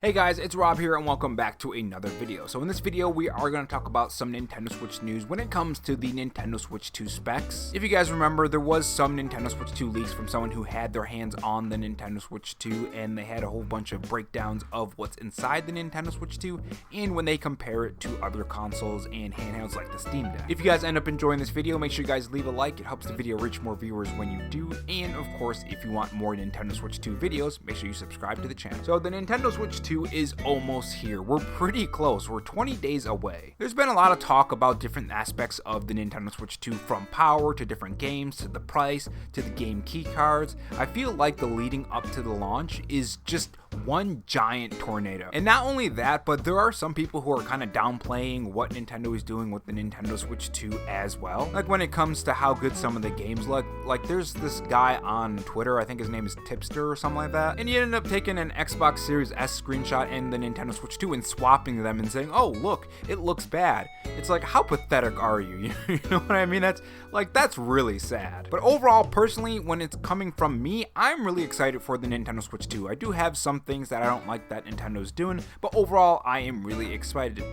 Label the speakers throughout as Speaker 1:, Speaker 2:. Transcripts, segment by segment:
Speaker 1: Hey guys, it's Rob here and welcome back to another video. So in this video, we are going to talk about some Nintendo Switch news when it comes to the Nintendo Switch 2 specs. If you guys remember, there was some Nintendo Switch 2 leaks from someone who had their hands on the Nintendo Switch 2, and they had a whole bunch of breakdowns of what's inside the Nintendo Switch 2 and when they compare it to other consoles and handhelds like the Steam Deck. If you guys end up enjoying this video, make sure you guys leave a like. It helps the video reach more viewers when you do. And of course, if you want more Nintendo Switch 2 videos, make sure you subscribe to the channel. So the Nintendo Switch 2 is almost here. We're pretty close. We're 20 days away. There's been a lot of talk about different aspects of the Nintendo Switch 2, from power to different games to the price to the game key cards. I feel like the leading up to the launch is just one giant tornado. And not only that, but there are some people who are kind of downplaying what Nintendo is doing with the Nintendo Switch 2 as well. Like when it comes to how good some of the games look. Like there's this guy on Twitter, I think his name is Tipster or something like that, and he ended up taking an Xbox Series S screenshot and the Nintendo Switch 2 and swapping them and saying, oh look, it looks bad. It's like, how pathetic are you? You know what I mean? That's really sad. But overall, personally, when it's coming from me, I'm really excited for the Nintendo Switch 2. I do have some things that I don't like that Nintendo's doing, but overall, I am really excited.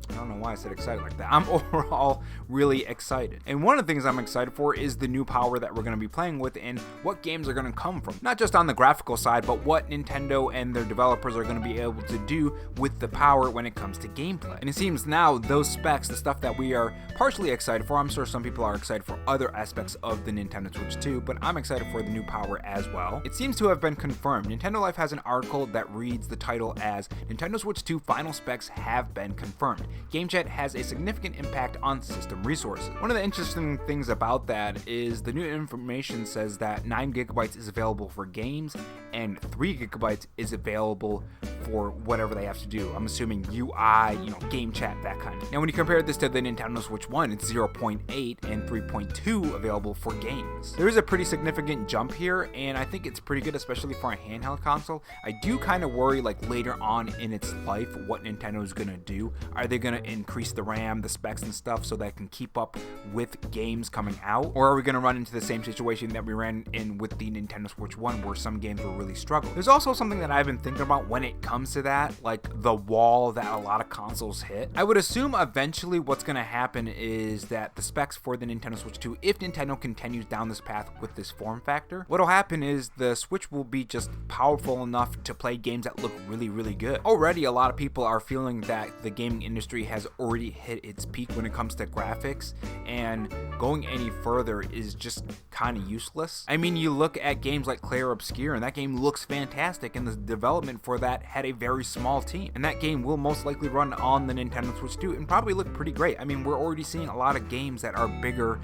Speaker 1: I don't know why I said excited like that. I'm overall really excited. And one of the things I'm excited for is the new power that we're going to be playing with and what games are going to come from. Not just on the graphical side, but what Nintendo and their developers are going to be able to do with the power when it comes to gameplay. And it seems now those specs, the stuff that we are partially excited for, I'm sure some people are excited for other aspects of the Nintendo Switch 2, but I'm excited for the new power as well. It seems to have been confirmed. Nintendo Life has an article that reads the title as Nintendo Switch 2 final specs have been confirmed. GameChat has a significant impact on system resources. One of the interesting things about that is the new information says that 9 gigabytes is available for games and 3 gigabytes is available for whatever they have to do. I'm assuming UI, game chat, that kind of. Now when you compare this to the Nintendo Switch 1, it's 0.8 and 3.2 available for games. There is a pretty significant jump here, and I think it's pretty good, especially for a handheld console. I do kind of worry later on in its life what Nintendo is going to do. Are they going to increase the RAM, the specs and stuff so that it can keep up with games coming out? Or are we going to run into the same situation that we ran in with the Nintendo Switch 1 where some games will really struggle? There's also something that I've been thinking about when it comes to that, like the wall that a lot of consoles hit. I would assume eventually what's going to happen is that the specs for the Nintendo Switch 2, if Nintendo continues down this path with this form factor, what'll happen is the Switch will be just powerful enough to play games that look really, really good. Already a lot of people are feeling that the gaming industry has already hit its peak when it comes to graphics, and going any further is just kind of useless. I mean, you look at games like Clair Obscur, and that game looks fantastic, and the development for that had a very small team, and that game will most likely run on the Nintendo Switch 2 and probably look pretty great. I mean, we're already seeing a lot of games that are bigger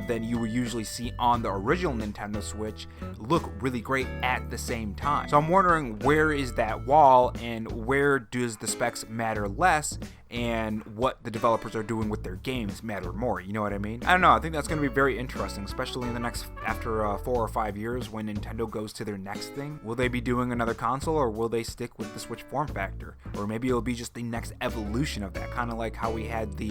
Speaker 1: than you would usually see on the original Nintendo Switch look really great at the same time. So I'm wondering, where is that wall, and where does the specs matter less, and what the developers are doing with their games matter more? You know what I mean? I don't know. I think that's going to be very interesting, especially in the next, after 4 or 5 years when Nintendo goes to their next thing. Will they be doing another console, or will they stick with the Switch form factor? Or maybe it'll be just the next evolution of that, kind of like how we had the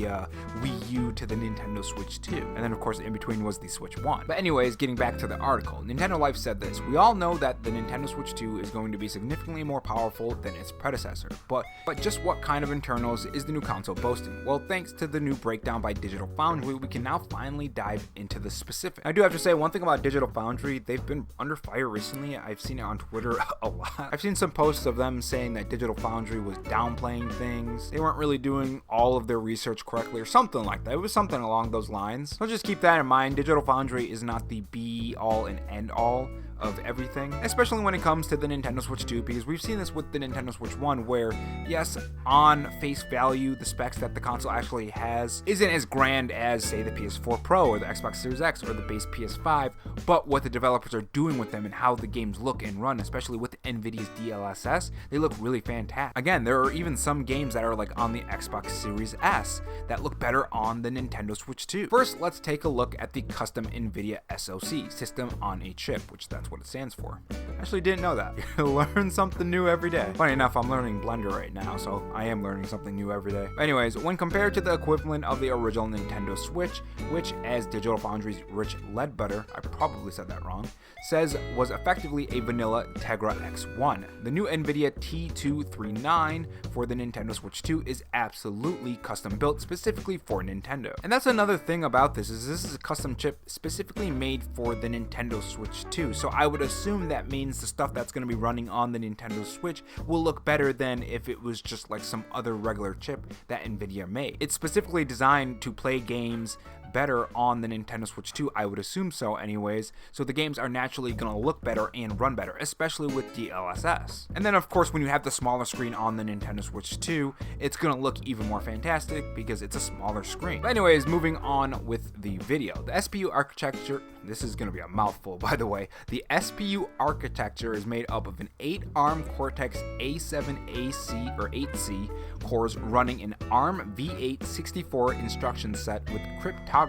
Speaker 1: Wii U to the Nintendo Switch 2. And then of course in between was the Switch 1. But anyways, getting back to the article, Nintendo Life said this: we all know that the Nintendo Switch 2 is going to be significantly more powerful than its predecessor, but just what kind of internals is the new console boasting? Well, thanks to the new breakdown by Digital Foundry, we can now finally dive into the specifics. I do have to say one thing about Digital Foundry: they've been under fire recently. I've seen it on Twitter a lot. I've seen some posts of them saying that Digital Foundry was downplaying things. They weren't really doing all of their research correctly, or something like that. It was something along those lines. So just keep that in mind. Digital Foundry is not the be all and end all of everything, especially when it comes to the Nintendo Switch 2, because we've seen this with the Nintendo Switch 1 where, yes, on face value, the specs that the console actually has isn't as grand as, say, the PS4 Pro or the Xbox Series X or the base PS5, but what the developers are doing with them and how the games look and run, especially with NVIDIA's DLSS, they look really fantastic. Again, there are even some games that are like on the Xbox Series S that look better on the Nintendo Switch 2. First, let's take a look at the custom NVIDIA SoC, system on a chip, which that's that's what it stands for. Actually didn't know that. You learn something new every day. Funny enough, I'm learning Blender right now, so I am learning something new every day. Anyways, when compared to the equivalent of the original Nintendo Switch, which, as Digital Foundry's Rich Ledbetter, I probably said that wrong, says was effectively a vanilla Tegra X1, the new NVIDIA T239 for the Nintendo Switch 2 is absolutely custom built specifically for Nintendo. And that's another thing about this is a custom chip specifically made for the Nintendo Switch 2. So I would assume that means the stuff that's going to be running on the Nintendo Switch will look better than if it was just like some other regular chip that NVIDIA made. It's specifically designed to play games better on the Nintendo Switch 2, I would assume so anyways, so the games are naturally going to look better and run better, especially with DLSS. And then of course when you have the smaller screen on the Nintendo Switch 2, it's going to look even more fantastic because it's a smaller screen. But anyways, moving on with the video. The SPU architecture, this is going to be a mouthful by the way, the SPU architecture is made up of an 8-ARM Cortex A7AC or 8C cores running an ARM V8 64 instruction set with cryptography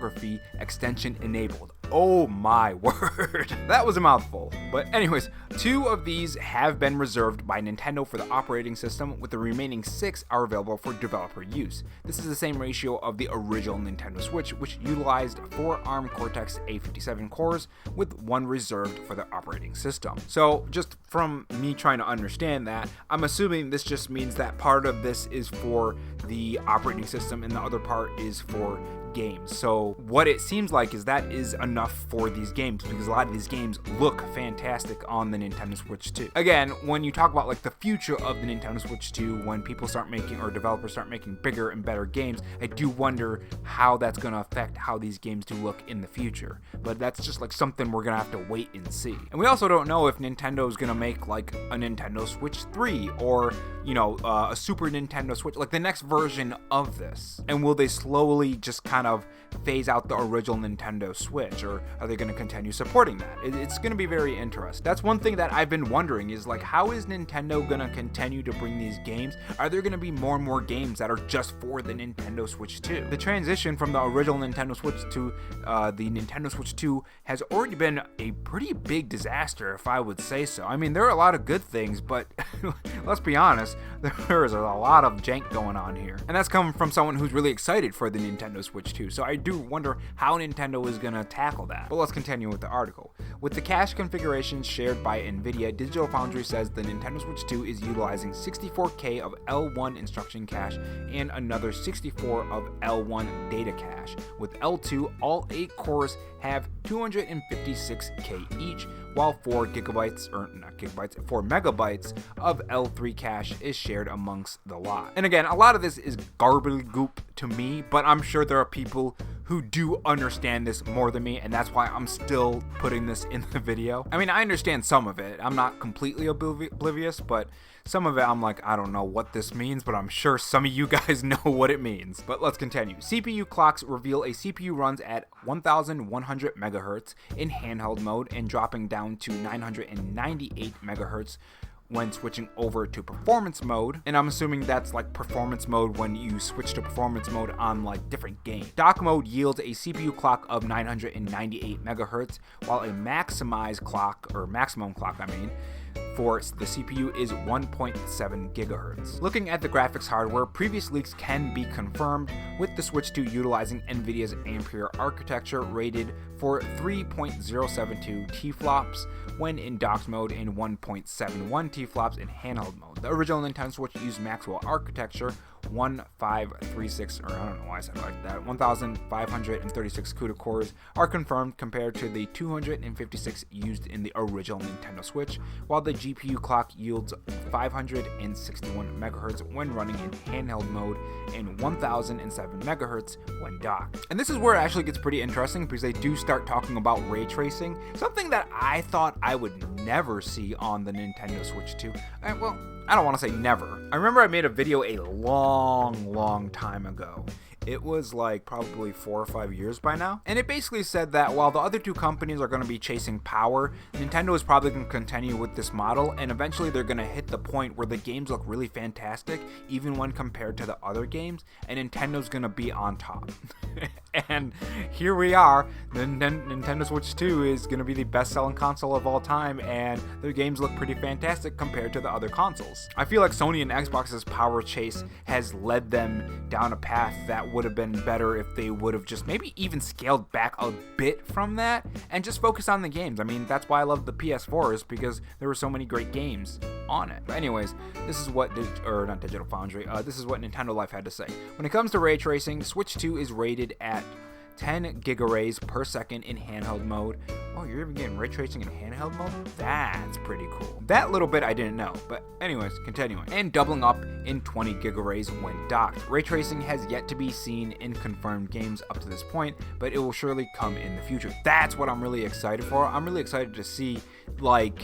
Speaker 1: extension enabled. Oh my word, that was a mouthful. But anyways, 2 of these have been reserved by Nintendo for the operating system, with the remaining 6 are available for developer use. This is the same ratio of the original Nintendo Switch, which utilized 4 ARM Cortex A57 cores, with 1 reserved for the operating system. So just from me trying to understand that, I'm assuming this just means that part of this is for the operating system and the other part is for games. So what it seems like is that is enough for these games, because a lot of these games look fantastic on the Nintendo Switch 2. Again, when you talk about like the future of the Nintendo Switch 2, when people start making, or developers start making bigger and better games, I do wonder how that's going to affect how these games do look in the future. But that's just like something we're going to have to wait and see. And we also don't know if Nintendo is going to make like a Nintendo Switch 3 or, you know, a Super Nintendo Switch, like the next version of this. And will they slowly just kind of phase out the original Nintendo Switch, or are they going to continue supporting that? It's going to be very interesting. That's one thing that I've been wondering is like, how is Nintendo going to continue to bring these games? Are there going to be more and more games that are just for the Nintendo Switch 2? The transition from the original Nintendo Switch to the Nintendo Switch 2 has already been a pretty big disaster, if I would say so. I mean, there are a lot of good things, but let's be honest, there is a lot of jank going on here. And that's coming from someone who's really excited for the Nintendo Switch 2. So I do wonder how Nintendo is going to tackle that. But let's continue with the article. With the cache configurations shared by NVIDIA, Digital Foundry says the Nintendo Switch 2 is utilizing 64K of L1 instruction cache and another 64 of L1 data cache. With L2, all 8 cores have 256K each, while 4 megabytes of L3 cache is shared amongst the lot. And again, a lot of this is gobbledygook to me, but I'm sure there are people who do understand this more than me, and that's why I'm still putting this in the video. I mean, I understand some of it. I'm not completely oblivious, but some of it I'm like, I don't know what this means, but I'm sure some of you guys know what it means. But let's continue. CPU clocks reveal a CPU runs at 1100 megahertz in handheld mode and dropping down to 998 megahertz when switching over to performance mode, and I'm assuming that's like performance mode when you switch to performance mode on like different games. Dock mode yields a CPU clock of 998 megahertz, while a maximum clock for the CPU is 1.7 gigahertz. Looking at the graphics hardware, previous leaks can be confirmed, with the Switch 2 utilizing NVIDIA's Ampere architecture rated for 3.072 T-flops when in docked mode and 1.71 T-flops in handheld mode. The original Nintendo Switch used Maxwell architecture 1536, or I don't know why I said it like that, 1536 CUDA cores are confirmed compared to the 256 used in the original Nintendo Switch, while the GPU clock yields 561 MHz when running in handheld mode and 1007 MHz when docked. And this is where it actually gets pretty interesting, because they do start talking about ray tracing, something that I thought I would never see on the Nintendo Switch 2. Well, I don't want to say never. I remember I made a video a long time ago, it was like probably 4 or 5 years by now. And it basically said that while the other two companies are going to be chasing power, Nintendo is probably going to continue with this model, and eventually they're going to hit the point where the games look really fantastic, even when compared to the other games, and Nintendo's going to be on top. And here we are. The Nintendo Switch 2 is going to be the best-selling console of all time, and their games look pretty fantastic compared to the other consoles. I feel like Sony and Xbox's power chase has led them down a path that would have been better if they would have just maybe even scaled back a bit from that and just focused on the games. I mean, that's why I love the PS4, is because there were so many great games on it. But anyways, this is what not Digital Foundry, this is what Nintendo Life had to say. When it comes to ray tracing, Switch 2 is rated at 10 gigaраys per second in handheld mode. Oh, you're even getting ray tracing in handheld mode? That's pretty cool. That little bit I didn't know, but anyways, continuing. And doubling up in 20 gigaраys when docked. Ray tracing has yet to be seen in confirmed games up to this point, but it will surely come in the future. That's what I'm really excited for. I'm really excited to see, like,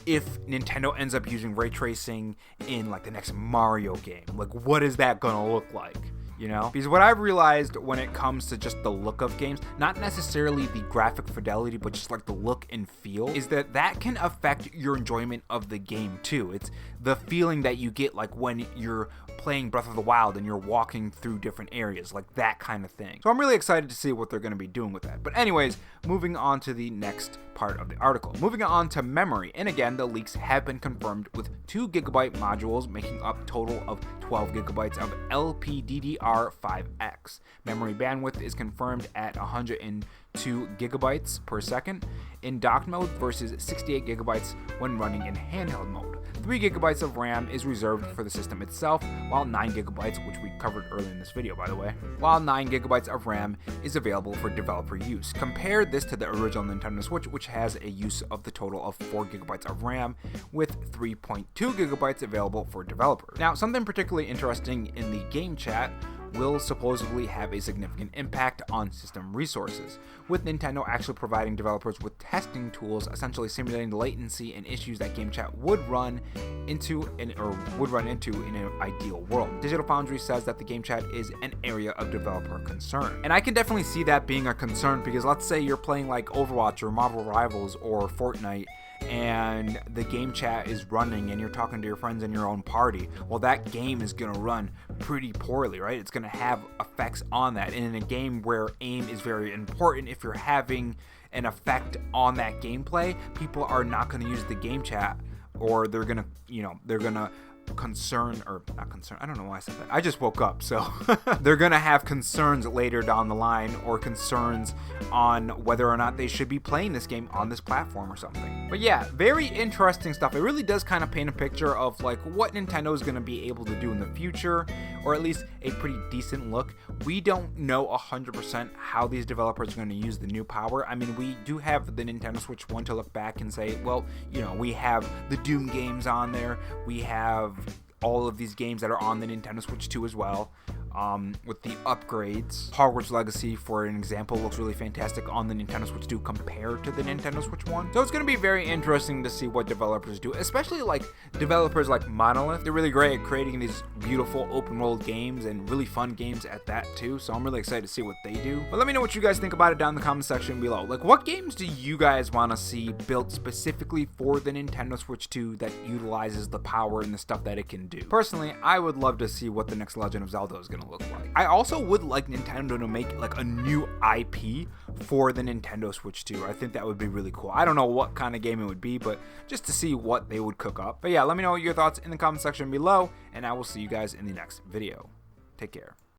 Speaker 1: if Nintendo ends up using ray tracing in like the next Mario game. Like, what is that gonna look like? You know, because what I've realized when it comes to just the look of games, not necessarily the graphic fidelity, but just like the look and feel, is that can affect your enjoyment of the game too. It's the feeling that you get like when you're playing Breath of the Wild and you're walking through different areas, like that kind of thing. So I'm really excited to see what they're going to be doing with that. But anyways, moving on to the next part of the article. Moving on to memory, and again, the leaks have been confirmed with 2 gigabyte modules making up total of 12 gigabytes of LPDDR5X. Memory bandwidth is confirmed at 102 gigabytes per second in docked mode versus 68 gigabytes when running in handheld mode. 3 gigabytes of RAM is reserved for the system itself, while 9 gigabytes, which we covered earlier in this video by the way, while 9 gigabytes of RAM is available for developer use. Compare this to the original Nintendo Switch, which has a use of the total of 4 gigabytes of RAM with 3.2 gigabytes available for developer. Now, something particularly interesting in the game chat will supposedly have a significant impact on system resources, with Nintendo actually providing developers with testing tools essentially simulating the latency and issues that game chat would run into in an ideal world. Digital Foundry says that the game chat is an area of developer concern. And I can definitely see that being a concern, because let's say you're playing like Overwatch or Marvel Rivals or Fortnite, and the game chat is running and you're talking to your friends in your own party. Well, that game is going to run pretty poorly, right? It's going to have effects on that. And in a game where aim is very important, if you're having an effect on that gameplay, people are not going to use the game chat, or they're going to, they're going to I don't know why I said that. I just woke up, so they're gonna have concerns later down the line, or concerns on whether or not they should be playing this game on this platform or something. But yeah, very interesting stuff. It really does kind of paint a picture of like what Nintendo is gonna be able to do in the future, or at least a pretty decent look. We don't know 100% how these developers are going to use the new power. I mean, we do have the Nintendo Switch 1 to look back and say, well, we have the Doom games on there. We have all of these games that are on the Nintendo Switch 2 as well. With the upgrades. Hogwarts Legacy, for an example, looks really fantastic on the Nintendo Switch 2 compared to the Nintendo Switch 1. So it's going to be very interesting to see what developers do, especially like developers like Monolith. They're really great at creating these beautiful open world games, and really fun games at that too. So I'm really excited to see what they do. But let me know what you guys think about it down in the comment section below. Like, what games do you guys want to see built specifically for the Nintendo Switch 2 that utilizes the power and the stuff that it can do? Personally, I would love to see what the next Legend of Zelda is going to look like. I also would like Nintendo to make like a new IP for the Nintendo Switch 2. I think that would be really cool. I don't know what kind of game it would be, but just to see what they would cook up. But yeah, let me know your thoughts in the comment section below, and I will see you guys in the next video. Take care.